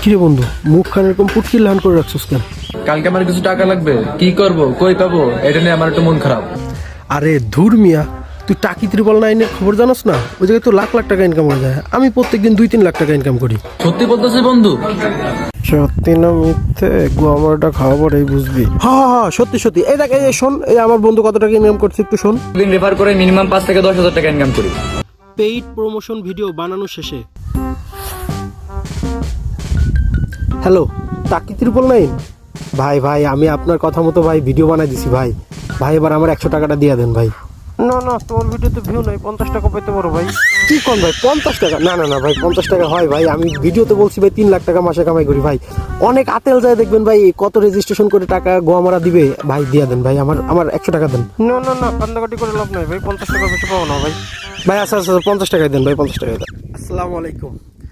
কিরে বন্ধু, মুখখান এরকম পুটকির লাহান করে রাখছিস কেন? কালকে আমার কিছু টাকা লাগবে, কি করব, কই পাবো, এটা নিয়ে আমার একটু মন খারাপ। আরে ধুর মিয়া, তুই টাকি ত্রিপল নাইনের খবর জানাস না? ওই জায়গায় তো লাখ লাখ টাকা ইনকাম হয়ে যায়। আমি প্রত্যেকদিন 2-3 লাখ টাকা ইনকাম করি। সত্যি বলতেছি বন্ধু? সত্যি না মিথ্যে, গোয়ামারাটা খাওয়া পরেই বুঝবি। হ্যাঁ হ্যাঁ, সত্যি সত্যি। এই দেখ, এই শোন, এই আমার বন্ধু কত টাকা ইনকাম করছে একটু শোন। দিন রেফার করে মিনিমাম 5 থেকে 10 হাজার টাকা ইনকাম করি। পেইড প্রমোশন ভিডিও বানানো শেষে। হ্যালো, টাকি ত্রিপল নাইন ভাই, ভাই আমি আপনার কথা মতো ভাই ভিডিও বানাই দিছি ভাই। ভাই এবার আমার 100 টাকাটা দিয়ে দেন ভাই। না না, তোমার ভিডিওতে ভিউ নাই, 50 টাকা পেতে পারো ভাই। কি কোন ভাই, 50 টাকা? না না না ভাই, 50 টাকা হয় ভাই? আমি ভিডিওতে বলছি ভাই 3 লাখ টাকা মাসে কামাই করি ভাই। অনেক আতেল যায় দেখবেন ভাই, কত রেজিস্ট্রেশন করে টাকা গোয়ামারা দিবে ভাই। দিয়ে দেন ভাই, আমার 100 টাকা দেন। না না না, কান্দাকাটি করে লাভ নাই ভাই, 50 টাকা বেশি পাবো না ভাই। ভাই আচ্ছা আচ্ছা, 50 টাকায় দেন ভাই, 50 টাকায় দেন। আসসালামু আলাইকুম।